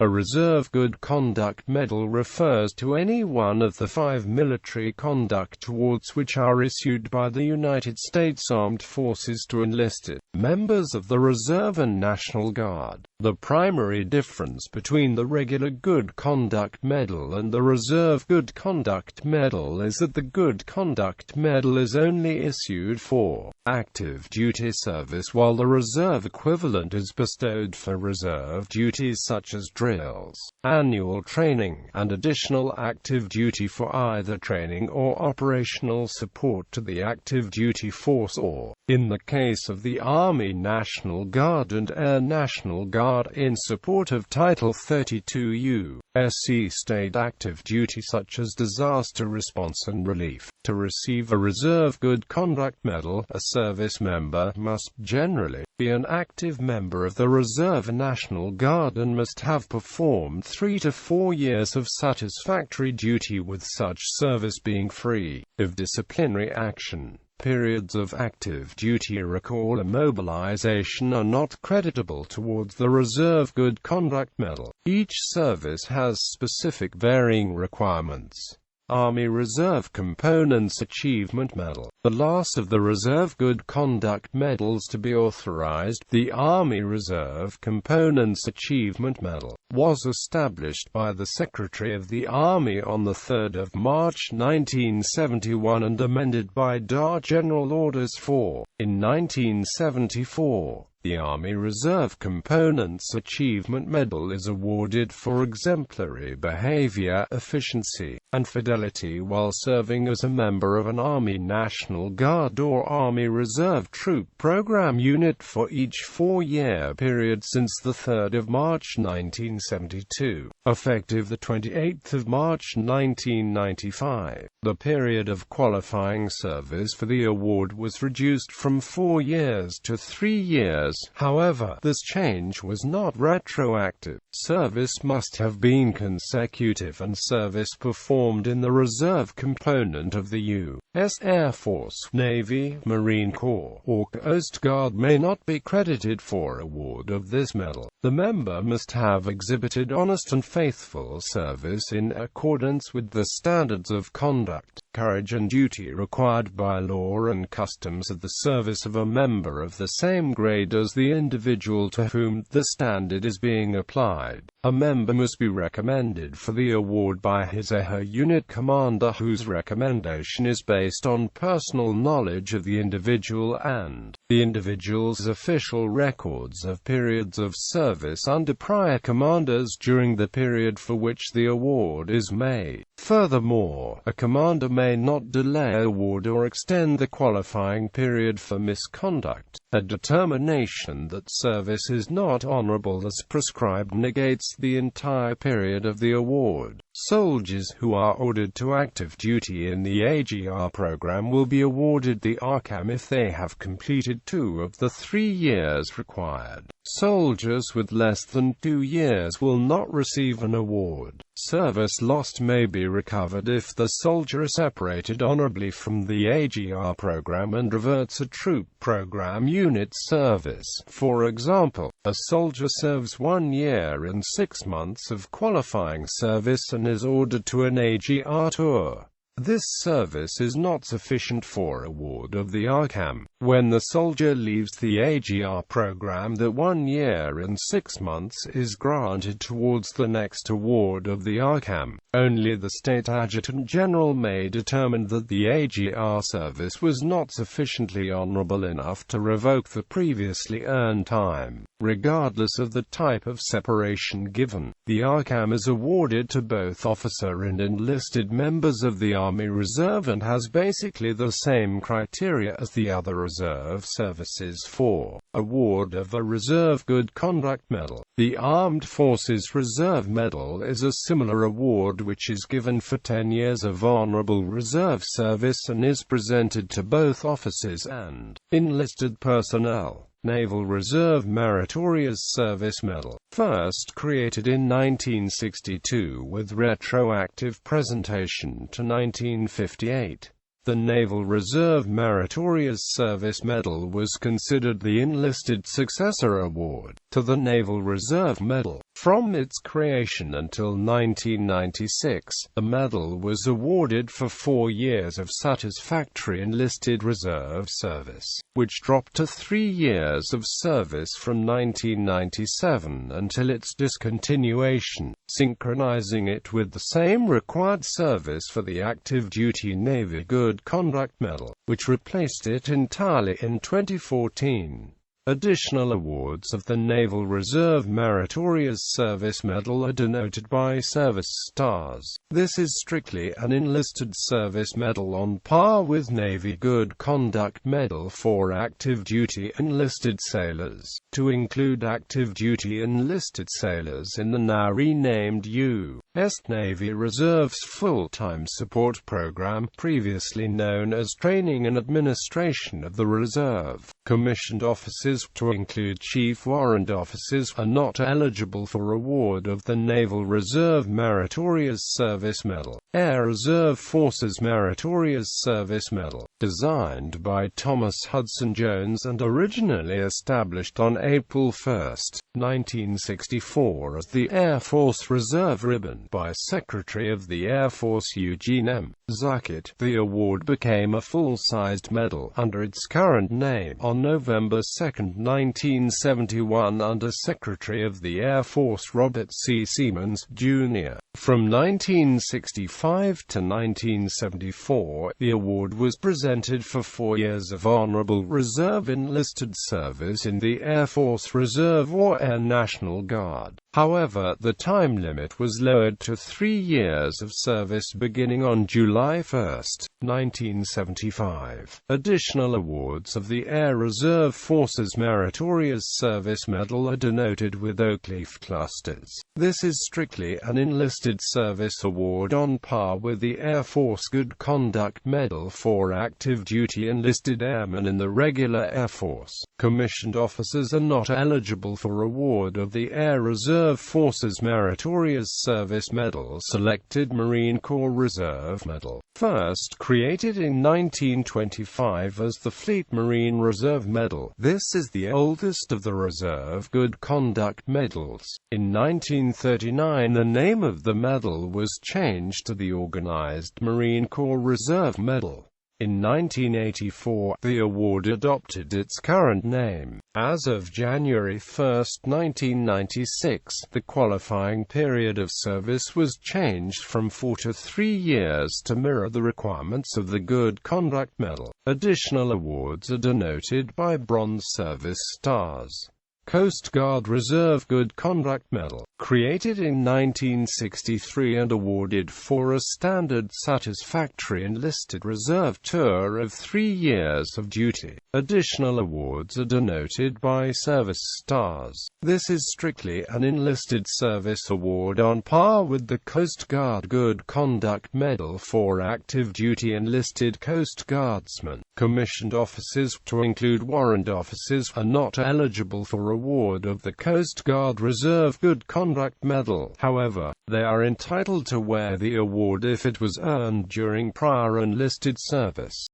A Reserve Good Conduct Medal refers to any one of the 5 military conduct awards which are issued by the United States Armed Forces to enlisted members of the Reserve and National Guard. The primary difference between the regular Good Conduct Medal and the Reserve Good Conduct Medal is that the Good Conduct Medal is only issued for active duty service, while the reserve equivalent is bestowed for reserve duties such as drills, annual training, and additional active duty for either training or operational support to the active duty force, or, in the case of the Army National Guard and Air National Guard, in support of Title 32 U.S.C.state active duty such as disaster response and relief. To receive a Reserve Good Conduct Medal, a service member must generally be an active member of the Reserve and National Guard and must have performed 3 to 4 years of satisfactory duty, with such service being free of disciplinary action. Periods of active duty recall and mobilization are not creditable towards the Reserve Good Conduct Medal. Each service has specific varying requirements. Army Reserve Components Achievement Medal. The last of the Reserve Good Conduct Medals to be authorized, the Army Reserve Components Achievement Medal, was established by the Secretary of the Army on 3 March 1971 and amended by DA General Orders 4. In 1974, the Army Reserve Components Achievement Medal is awarded for exemplary behavior, efficiency, and fidelity while serving as a member of an Army National Guard or Army Reserve Troop Program unit for each 4-year period since 3 March 1972, effective 28 March 1995. The period of qualifying service for the award was reduced from 4 years to 3 years. However, this change was not retroactive. Service must have been consecutive, and service performed in the reserve component of the U.S. Air Force, Navy, Marine Corps, or Coast Guard may not be credited for award of this medal. The member must have exhibited honest and faithful service in accordance with the standards of conduct, courage and duty required by law and customs of the service of a member of the same grade as the individual to whom the standard is being applied. A member must be recommended for the award by his or her unit commander, whose recommendation is based on personal knowledge of the individual and the individual's official records of periods of service under prior commanders during the period for which the award is made. Furthermore, a commander may not delay award or extend the qualifying period for misconduct. A determination that service is not honorable as prescribed negates the entire period of the award. Soldiers who are ordered to active duty in the AGR program will be awarded the RCAM if they have completed 2 of the 3 years required. Soldiers with less than 2 years will not receive an award. Service lost may be recovered if the soldier is separated honorably from the AGR program and reverts a troop program unit service. For example, a soldier serves 1 year and 6 months of qualifying service and is ordered to an AGR tour. This service is not sufficient for award of the RCAM. When the soldier leaves the AGR program, that 1 year and 6 months is granted towards the next award of the RCAM. Only the State Adjutant General may determine that the AGR service was not sufficiently honorable enough to revoke the previously earned time. Regardless of the type of separation given, the RCAM is awarded to both officer and enlisted members of the Army Reserve and has basically the same criteria as the other reserve services for award of a Reserve Good Conduct Medal. The Armed Forces Reserve Medal is a similar award which is given for 10 years of honorable reserve service and is presented to both officers and enlisted personnel. Naval Reserve Meritorious Service Medal, first created in 1962 with retroactive presentation to 1958. The Naval Reserve Meritorious Service Medal was considered the enlisted successor award to the Naval Reserve Medal. From its creation until 1996, the medal was awarded for 4 years of satisfactory enlisted reserve service, which dropped to 3 years of service from 1997 until its discontinuation, synchronizing it with the same required service for the active duty Navy Good Conduct Medal, which replaced it entirely in 2014. Additional awards of the Naval Reserve Meritorious Service Medal are denoted by service stars. This is strictly an enlisted service medal on par with Navy Good Conduct Medal for active duty enlisted sailors, to include active duty enlisted sailors in the now renamed U.S. Navy Reserve's Full-Time Support Program, previously known as Training and Administration of the Reserve. Commissioned officers, to include Chief Warrant Officers, are not eligible for award of the Naval Reserve Meritorious Service Medal. Air Reserve Forces Meritorious Service Medal, designed by Thomas Hudson Jones and originally established on April 1, 1964 as the Air Force Reserve Ribbon by Secretary of the Air Force Eugene M. Zuckett. The award became a full-sized medal under its current name on November 2, 1971 under Secretary of the Air Force Robert C. Siemens, Jr. From 1965 to 1974, the award was presented for 4 years of honorable reserve enlisted service in the Air Force Reserve or Air National Guard. However, the time limit was lowered to 3 years of service beginning on July 1, 1975. Additional awards of the Air Reserve Forces Meritorious Service Medal are denoted with oak leaf clusters. This is strictly an enlisted service award on par with the Air Force Good Conduct Medal for active duty enlisted airmen in the regular Air Force. Commissioned officers are not eligible for award of the Air Reserve Forces Meritorious Service Medal. Selected Marine Corps Reserve Medal, first created in 1925 as the Fleet Marine Reserve Medal. This is the oldest of the Reserve Good Conduct Medals. In 1939, the name of the medal was changed to the Organized Marine Corps Reserve Medal. In 1984, the award adopted its current name. As of January 1, 1996, the qualifying period of service was changed from 4 to 3 years to mirror the requirements of the Good Conduct Medal. Additional awards are denoted by bronze service stars. Coast Guard Reserve Good Conduct Medal, created in 1963 and awarded for a standard satisfactory enlisted reserve tour of 3 years of duty. Additional awards are denoted by service stars. This is strictly an enlisted service award on par with the Coast Guard Good Conduct Medal for active duty enlisted Coast Guardsmen. Commissioned officers, to include warrant officers, are not eligible for award of the Coast Guard Reserve Good Conduct Medal. However, they are entitled to wear the award if it was earned during prior enlisted service.